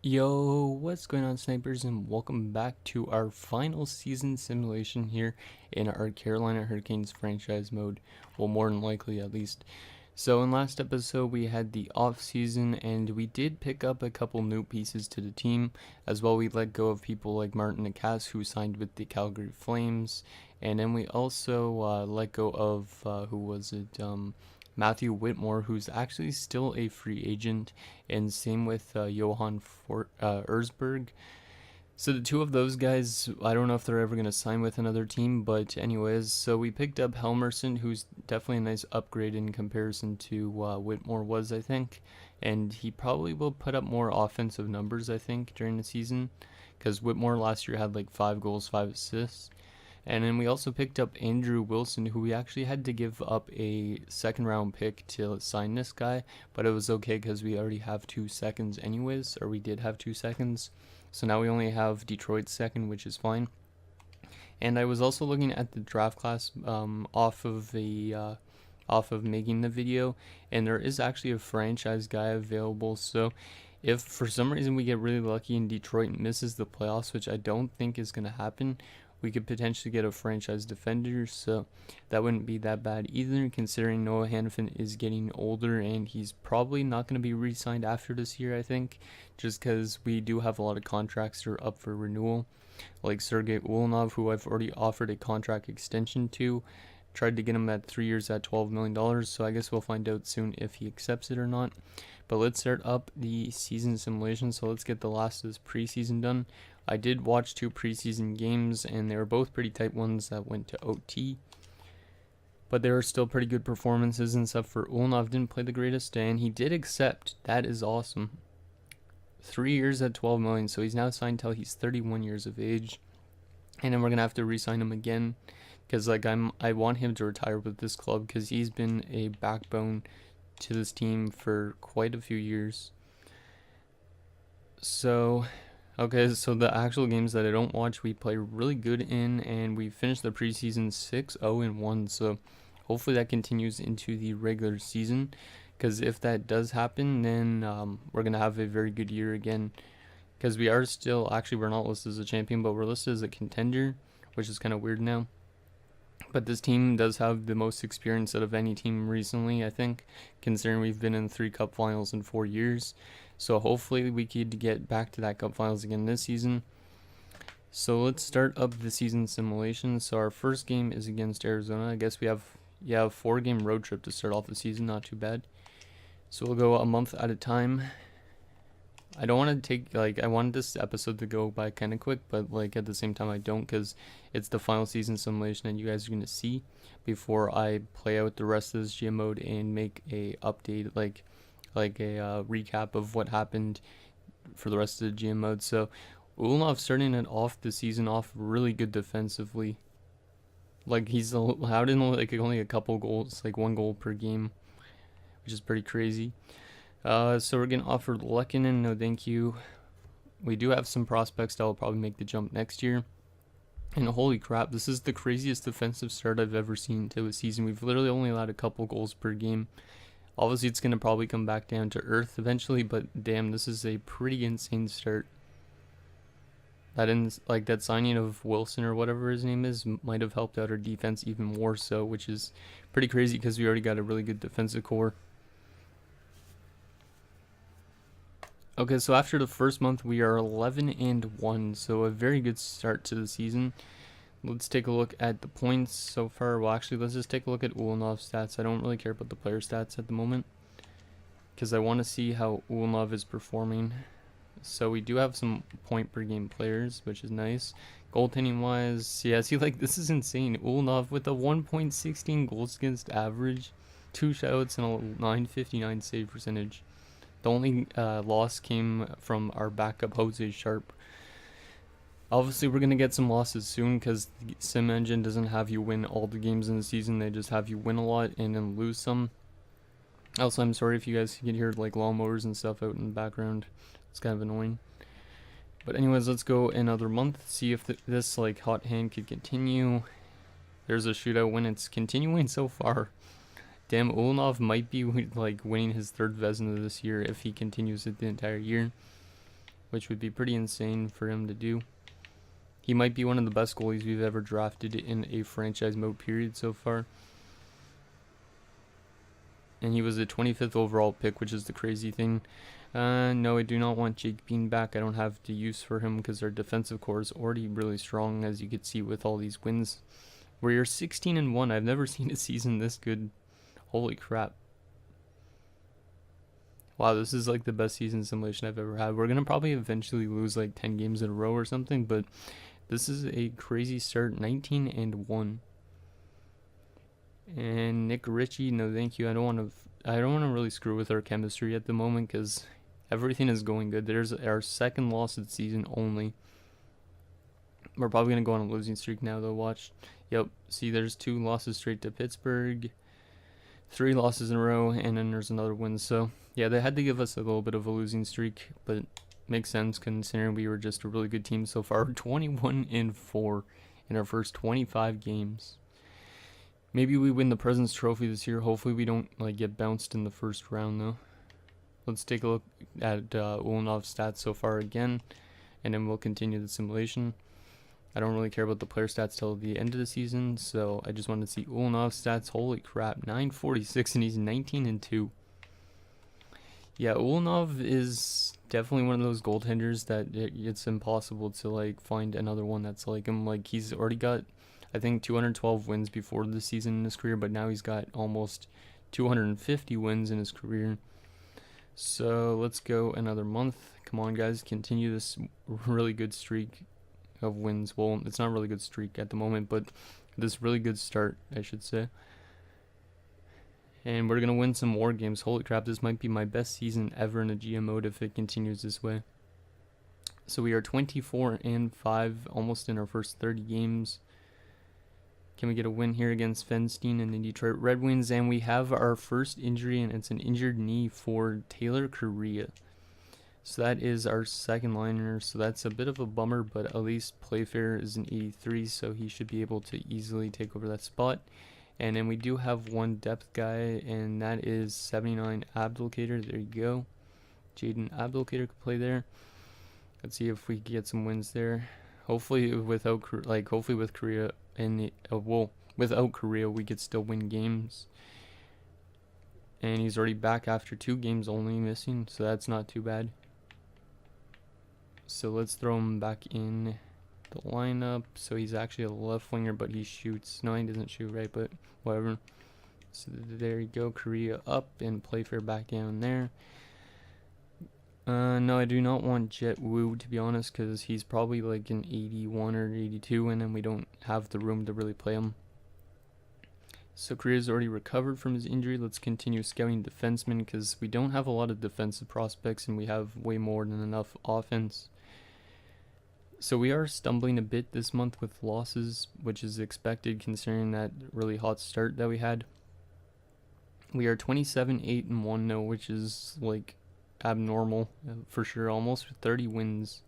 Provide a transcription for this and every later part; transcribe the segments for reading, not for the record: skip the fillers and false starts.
Yo, what's going on, snipers, and welcome back to our final season simulation here in our Carolina Hurricanes franchise mode. Well, more than likely, at least. So in last episode, we had the off season, and we did pick up a couple new pieces to the team. As well, we let go of people like Martin Necas, who signed with the Calgary Flames, and then we also let go of Matthew Whitmore, who's actually still a free agent, and same with Johan Erzberg. So the two of those guys, I don't know if they're ever going to sign with another team, but anyways, so we picked up Helmerson, who's definitely a nice upgrade in comparison to Whitmore was, I think, and he probably will put up more offensive numbers, I think, during the season, because Whitmore last year had like 5 goals, 5 assists. And then we also picked up Andrew Wilson, who we actually had to give up a second round pick to sign this guy, but it was okay because we already have 2 seconds anyways, or we did have 2 seconds. So now we only have Detroit's second, which is fine. And I was also looking at the draft class off of making the video, and there is actually a franchise guy available. So if for some reason we get really lucky and Detroit misses the playoffs, which I don't think is going to happen, we could potentially get a franchise defender, so that wouldn't be that bad either, considering Noah Hanifin is getting older and he's probably not going to be re-signed after this year, I think, just because we do have a lot of contracts that are up for renewal, like Sergei Ulanov, who I've already offered a contract extension to. Tried to get him at 3 years at $12 million, so I guess we'll find out soon if he accepts it or not. But let's start up the season simulation, so let's get the last of this preseason done. I did watch 2 preseason games, and they were both pretty tight ones that went to OT. But there are still pretty good performances and stuff. For Ulanov didn't play the greatest, and he did accept. That is awesome. 3 years at $12 million, so he's now signed till he's 31 years of age. And then we're going to have to re-sign him again, because I want him to retire with this club, because he's been a backbone to this team for quite a few years. So okay, so the actual games that I don't watch, we play really good in, and we finished the preseason 6-0-1. So hopefully that continues into the regular season, because if that does happen, then we're gonna have a very good year again. Because we are still, actually, we're not listed as a champion, but we're listed as a contender, which is kind of weird now. But this team does have the most experience out of any team recently, I think, considering we've been in 3 cup finals in 4 years. So hopefully we could get back to that cup finals again this season. So let's start up the season simulation. So our first game is against Arizona. I guess we have a 4-game road trip to start off the season, not too bad. So we'll go a month at a time. I don't want to take, I wanted this episode to go by kind of quick, but at the same time I don't, because it's the final season simulation and you guys are going to see before I play out the rest of this GM mode and make a update, like a recap of what happened for the rest of the GM mode. So Ulanov starting it off the season off really good defensively. He's out in only a couple goals, 1 goal per game, which is pretty crazy. So we're getting offered Lehkonen, no thank you. We do have some prospects that will probably make the jump next year. And holy crap, this is the craziest defensive start I've ever seen to a season. We've literally only allowed a couple goals per game. Obviously, it's going to probably come back down to earth eventually, but damn, this is a pretty insane start. That signing of Wilson or whatever his name is might have helped out our defense even more so, which is pretty crazy because we already got a really good defensive core. Okay, so after the first month, we are 11-1, so a very good start to the season. Let's take a look at the points so far. Well, actually, let's just take a look at Ulanov's stats. I don't really care about the player stats at the moment, because I want to see how Ulanov is performing. So we do have some point per game players, which is nice. Goaltending wise, yeah, see, this is insane. Ulanov with a 1.16 goals against average, 2 shutouts, and a 959 save percentage. The only loss came from our backup Jose Sharp. Obviously, we're going to get some losses soon because the sim engine doesn't have you win all the games in the season. They just have you win a lot and then lose some. Also, I'm sorry if you guys can hear lawnmowers and stuff out in the background. It's kind of annoying. But anyways, let's go another month. See if this hot hand could continue. There's a shootout when it's continuing so far. Damn, Ulanov might be winning his 3rd Vezina this year if he continues it the entire year. which would be pretty insane for him to do. He might be one of the best goalies we've ever drafted in a franchise mode period so far. And he was a 25th overall pick, which is the crazy thing. No, I do not want Jake Bean back. I don't have the use for him because our defensive core is already really strong, as you could see with all these wins. We're 16-1. I've never seen a season this good. Holy crap. Wow, this is like the best season simulation I've ever had. We're going to probably eventually lose like 10 games in a row or something, but this is a crazy start. 19-1. And Nick Ritchie, no thank you. I don't want to really screw with our chemistry at the moment because everything is going good. There's our second loss of the season only. We're probably going to go on a losing streak now though, watch. Yep, see there's 2 losses straight to Pittsburgh. 3 losses in a row, and then there's another win. So yeah, they had to give us a little bit of a losing streak, but makes sense considering we were just a really good team so far. 21-4 in our first 25 games. Maybe we win the President's Trophy this year. Hopefully we don't like get bounced in the first round though. Let's take a look at Ulanov's stats so far again, and then we'll continue the simulation. I don't really care about the player stats till the end of the season, so I just wanted to see Ulanov's stats. Holy crap, 946, and he's 19-2. Yeah, Ulanov is definitely one of those goaltenders that it's impossible to like find another one that's like him. Like he's already got, I think, 212 wins before the season in his career, but now he's got almost 250 wins in his career. So let's go another month. Come on, guys, continue this really good streak of wins. Well, it's not a really good streak at the moment, but this really good start, I should say. And we're going to win some more games. Holy crap, this might be my best season ever in a GM mode if it continues this way. So we are 24-5, almost in our first 30 games. Can we get a win here against Fenstein and the Detroit Red Wings? And we have our first injury, and it's an injured knee for Taylor Correa. So that is our second liner, so that's a bit of a bummer, but at least Playfair is an 83, so he should be able to easily take over that spot. And then we do have one depth guy, and that is 79 Abdulkader. There you go. Jaden Abdulkader could play there. Let's see if we can get some wins there. Hopefully without with Korea and without Korea we could still win games. And he's already back after 2 games only missing, so that's not too bad. So let's throw him back in the lineup. So he's actually a left winger, but he shoots. No, he doesn't shoot, right? But whatever. So there you go. Korea up and Playfair back down there. No, I do not want Jet Wu, to be honest, because he's probably like an 81 or 82, and then we don't have the room to really play him. So Korea's already recovered from his injury. Let's continue scouting defensemen, because we don't have a lot of defensive prospects, and we have way more than enough offense. So we are stumbling a bit this month with losses, which is expected considering that really hot start that we had. We are 27-8-1 now, which is like abnormal for sure. Almost 30 wins.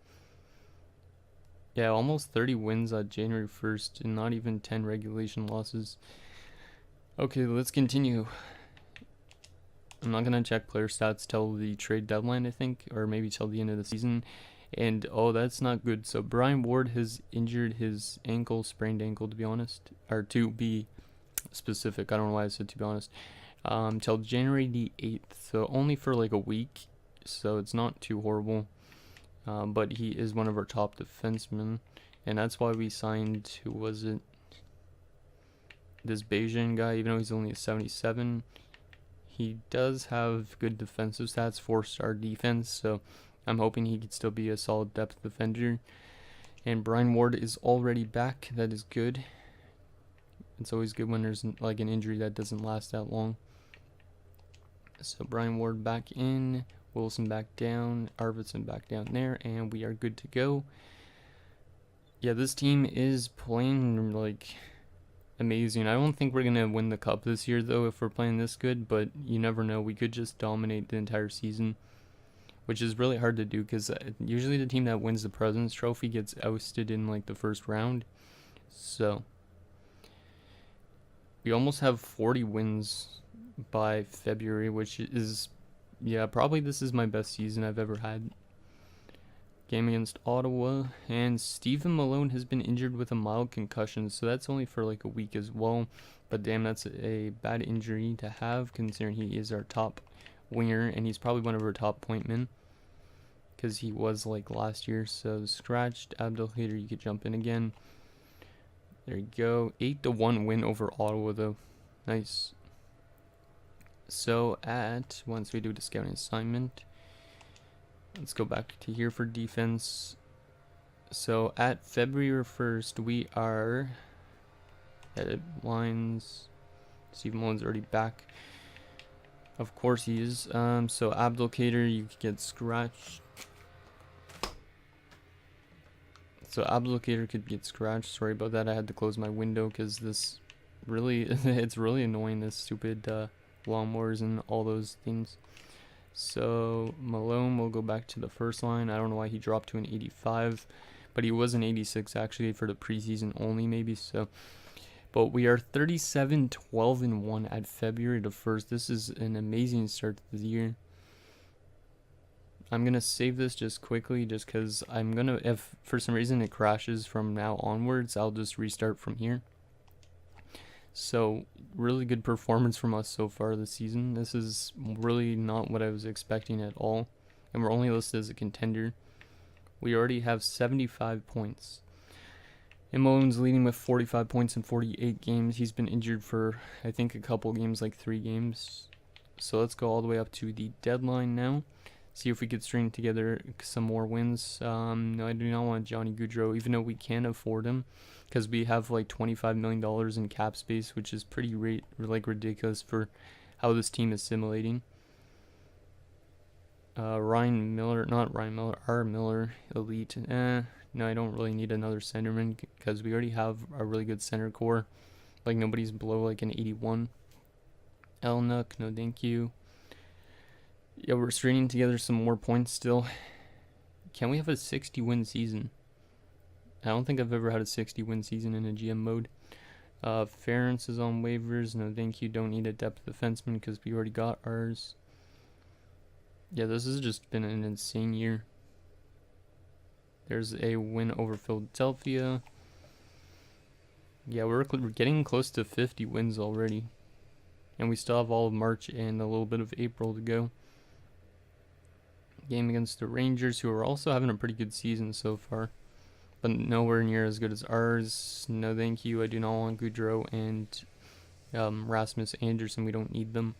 Yeah, almost 30 wins on January 1st and not even 10 regulation losses. Okay, let's continue. I'm not going to check player stats till the trade deadline, I think, or maybe till the end of the season. And oh, that's not good. So Brian Ward has injured his ankle, sprained ankle, to be honest, or to be specific. I don't know why I said to be honest. Till January the 8th, so only for like a week. So it's not too horrible. But he is one of our top defensemen, and that's why we signed, who was it? This Beijing guy, even though he's only a 77. He does have good defensive stats, 4-star defense, so I'm hoping he could still be a solid depth defender. And Brian Ward is already back. That is good. It's always good when there's like an injury that doesn't last that long. So Brian Ward back in, Wilson back down, Arvidsson back down there, and we are good to go. Yeah, this team is playing like amazing. I don't think we're going to win the cup this year though if we're playing this good, but you never know. We could just dominate the entire season, which is really hard to do because usually the team that wins the President's Trophy gets ousted in like the first round. So we almost have 40 wins by February, which is, yeah, probably this is my best season I've ever had. Game against Ottawa, and Stephen Malone has been injured with a mild concussion, so that's only for like a week as well. But damn, that's a bad injury to have, considering he is our top winger, and he's probably one of our top point men, because he was like last year. So scratched. Abdelkader, you could jump in again. There you go. 8-1 win over Ottawa though. Nice. So once we do the scouting assignment, let's go back to here for defense. So at February 1st, we are edit lines. Stephen Malone's already back. Of course he is. So Abdelkader, you could get scratched. So Abdelkader could get scratched. Sorry about that. I had to close my window because this really, it's really annoying, this stupid lawnmowers and all those things. So Malone will go back to the first line. I don't know why he dropped to an 85, but he was an 86 actually for the preseason only maybe. So, but we are 37-12-1 at February the 1st. This is an amazing start to the year. I'm gonna save this just quickly, just because if for some reason it crashes from now onwards, I'll just restart from here. So really good performance from us so far this season. This is really not what I was expecting at all, and we're only listed as a contender. We already have 75 points. And Malone's leading with 45 points in 48 games. He's been injured for, I think, a couple games, like 3 games. So let's go all the way up to the deadline now. See if we could string together some more wins. No, I do not want Johnny Gaudreau, even though we can afford him, because we have like $25 million in cap space, which is pretty ridiculous for how this team is simulating. R. Miller, elite. No, I don't really need another centerman because we already have a really good center core. Like nobody's below like an 81. Elnuck, no thank you. Yeah, we're stringing together some more points still. Can we have a 60-win season? I don't think I've ever had a 60-win season in a GM mode. Ference is on waivers. No thank you. Don't need a depth defenseman because we already got ours. Yeah, this has just been an insane year. There's a win over Philadelphia. Yeah, we're getting close to 50 wins already. And we still have all of March and a little bit of April to go. Game against the Rangers, who are also having a pretty good season so far, but nowhere near as good as ours. No thank you. I do not want Gaudreau and Rasmus Anderson. We don't need them.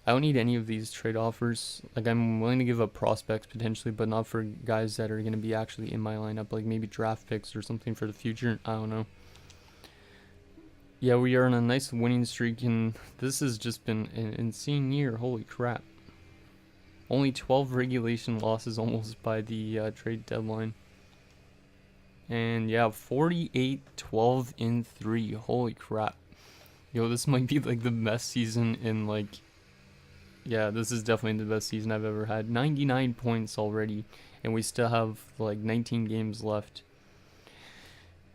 I don't need any of these trade offers. Like, I'm willing to give up prospects potentially, but not for guys that are going to be actually in my lineup, like maybe draft picks or something for the future. I don't know. Yeah, we are on a nice winning streak, and this has just been an insane year. Holy crap. Only 12 regulation losses almost by the trade deadline. And yeah, 48-12-3. Holy crap. Yo, this might be like the best season in like... Yeah, this is definitely the best season I've ever had. 99 points already, and we still have like 19 games left.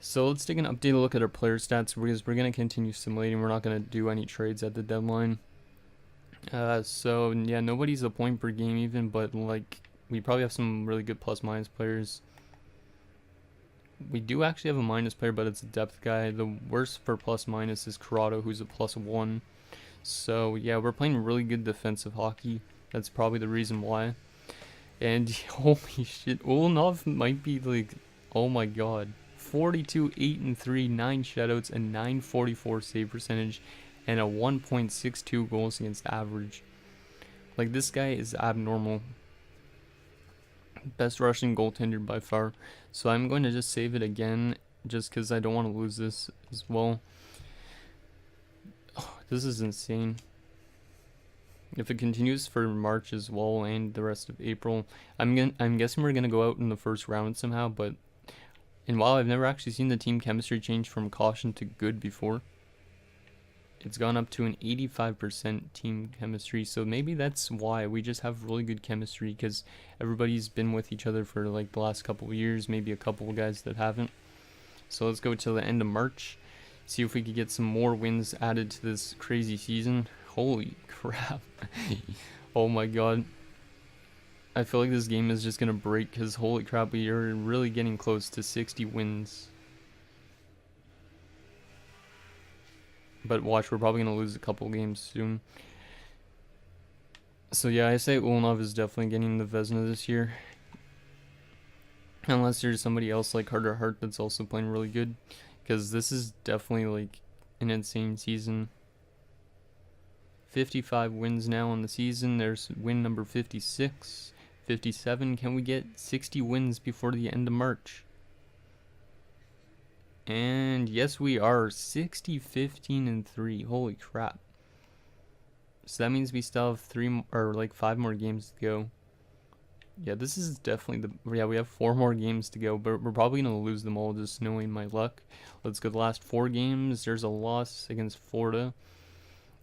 So let's take an updated look at our player stats, because we're going to continue simulating. We're not going to do any trades at the deadline. So yeah, nobody's a point per game even, but like we probably have some really good plus minus players. We do actually have a minus player, but it's a depth guy. The worst for plus minus is Corrado, who's a +1. So yeah, we're playing really good defensive hockey. That's probably the reason why. And holy shit, Ulnov might be like, oh my god, 42-8-3, 9 shutouts, and 944 save percentage, and a 1.62 goals against average. Like, this guy is abnormal. Best Russian goaltender by far. So I'm going to just save it again, just because I don't want to lose this as well. Oh, this is insane. If it continues for March as well and the rest of April, I'm guessing we're gonna go out in the first round somehow. And while I've never actually seen the team chemistry change from caution to good before, it's gone up to an 85% team chemistry. So maybe that's why we just have really good chemistry, because everybody's been with each other for like the last couple of years, maybe a couple of guys that haven't. So let's go till the end of March, see if we could get some more wins added to this crazy season. Holy crap. Oh my god. I feel like this game is just going to break because holy crap, we are really getting close to 60 wins. But watch, we're probably going to lose a couple games soon. So yeah, I say Ulnov is definitely getting the Vezina this year. Unless there's somebody else like Carter Hart that's also playing really good. Because this is definitely like an insane season. 55 wins now on the season. There's win number 56, 57. Can we get 60 wins before the end of March? And yes, we are 60, 15, and 3. Holy crap. So that means we still have 5 more games to go. Yeah, this is definitely we have 4 more games to go, but we're probably going to lose them all, just knowing my luck. Let's go the last 4 games. There's a loss against Florida.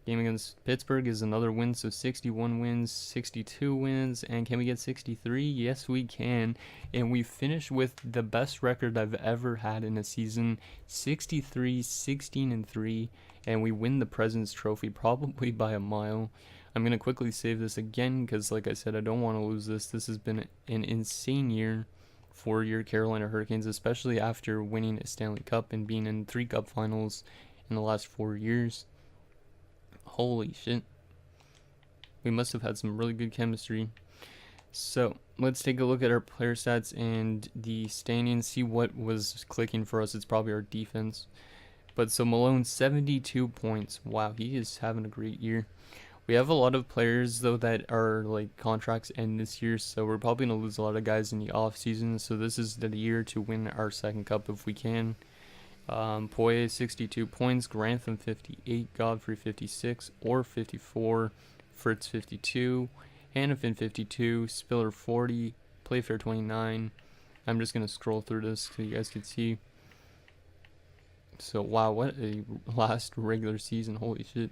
Game against Pittsburgh is another win, so 61 wins, 62 wins, and can we get 63? Yes, we can. And we finish with the best record I've ever had in a season, 63, 16, and 3, and we win the President's Trophy probably by a mile. I'm going to quickly save this again because, like I said, I don't want to lose this. This has been an insane year for your Carolina Hurricanes, especially after winning a Stanley Cup and being in 3 Cup finals in the last 4 years. Holy shit. We must have had some really good chemistry. So, let's take a look at our player stats and the standings, see what was clicking for us. It's probably our defense. But so Malone, 72 points. Wow, he is having a great year. We have a lot of players, though, that are like contracts end this year, so we're probably going to lose a lot of guys in the off season. So this is the year to win our second cup if we can. Poirier 62 points, Grantham 58, Godfrey 56, Orr 54, Fritz 52, Hannafin 52, Spiller 40, Playfair 29. I'm just going to scroll through this so you guys can see. So wow, what a last regular season, holy shit.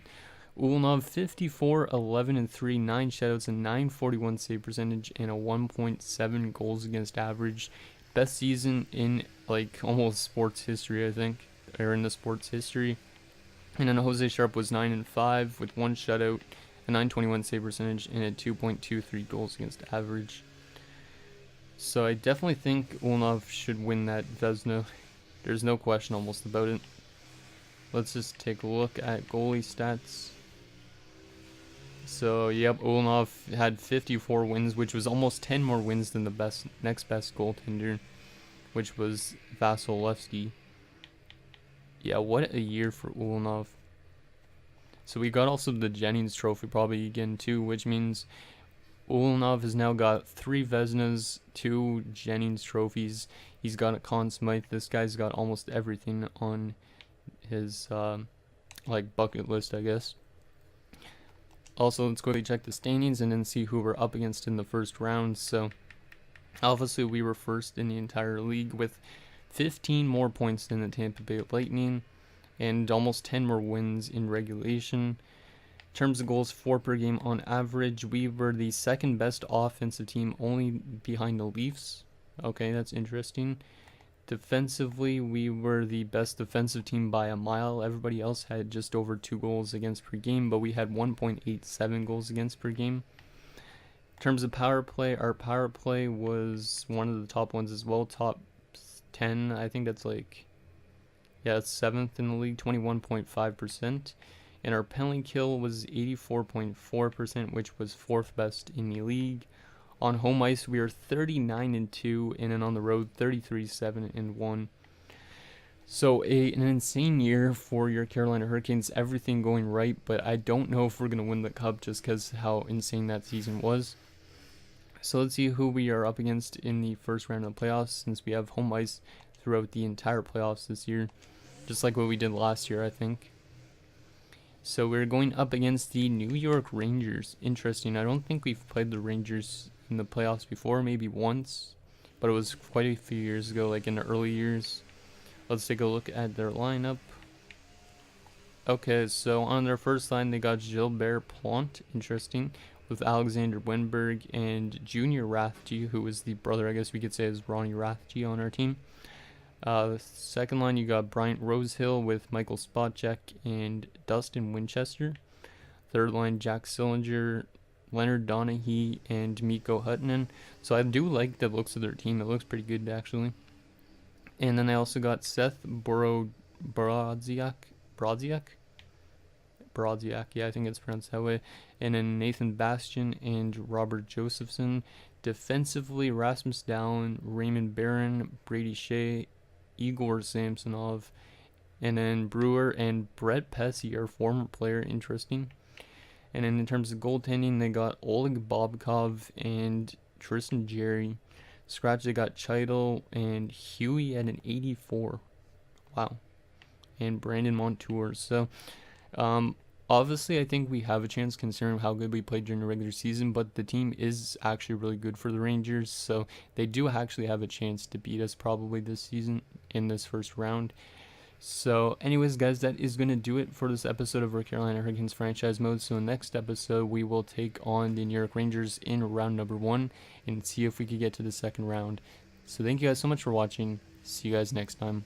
Ulnov 54, 11 and 3, 9 shutouts, and 941 save percentage, and a 1.7 goals against average. Best season in like almost sports history, I think, or in the sports history. And then Jose Sharp was 9 and 5 with 1 shutout, a 921 save percentage, and a 2.23 goals against average. So I definitely think Ulnov should win that Vezina. There's no question almost about it. Let's just take a look at goalie stats. So, yep, Ulnov had 54 wins, which was almost 10 more wins than the next best goaltender, which was Vasilevsky. Yeah, what a year for Ulnov. So we got also the Jennings Trophy probably again too, which means Ulnov has now got 3 Vezinas, 2 Jennings Trophies. He's got a Conn Smythe. This guy's got almost everything on his bucket list, I guess. Also, let's quickly check the standings and then see who we're up against in the first round. So, obviously, we were first in the entire league with 15 more points than the Tampa Bay Lightning and almost 10 more wins in regulation. In terms of goals 4 per game on average, we were the second best offensive team, only behind the Leafs. Okay, that's interesting. Defensively, we were the best defensive team by a mile. Everybody else had just over 2 goals against per game, but we had 1.87 goals against per game. In terms of power play, our power play was one of the top ones as well, top 10. I think that's it's 7th in the league, 21.5%. And our penalty kill was 84.4%, which was 4th best in the league. On home ice, we are 39 and 2, and then on the road, 33, 7 and 1. So an insane year for your Carolina Hurricanes. Everything going right, but I don't know if we're gonna win the cup just because how insane that season was. So let's see who we are up against in the first round of the playoffs, since we have home ice throughout the entire playoffs this year, just like what we did last year, I think. So we're going up against the New York Rangers. Interesting. I don't think we've played the Rangers in the playoffs before, maybe once, but it was quite a few years ago, like in the early years. Let's take a look at their lineup. Okay, so on their first line, they got Gilbert Plante, interesting, with Alexander Wenberg and Junior Rathje, who is the brother, I guess we could say, is Ronnie Rathje on our team. Second line, you got Bryant Rosehill with Michael Spacek and Dustin Winchester. Third line, Jack Sillinger, Leonard Donaghy and Mikko Huttunen. So I do like the looks of their team. It looks pretty good, actually. And then I also got Seth Brodziak. Brodziak, yeah, I think it's pronounced that way. And then Nathan Bastian and Robert Josephson. Defensively, Rasmus Dahlin, Raymond Barron, Brady Shea, Igor Samsonov, and then Brewer and Brett Pesce, our former player, interesting. And then in terms of goaltending, they got Oleg Bobkov and Tristan Jarry. Scratch, they got Cheidel and Huey at an 84. Wow. And Brandon Montour. So, obviously, I think we have a chance considering how good we played during the regular season, but the team is actually really good for the Rangers, so they do actually have a chance to beat us probably this season in this first round. So, anyways, guys, that is going to do it for this episode of our Carolina Hurricanes franchise mode. So, next episode, we will take on the New York Rangers in round number 1 and see if we could get to the second round. So, thank you guys so much for watching. See you guys next time.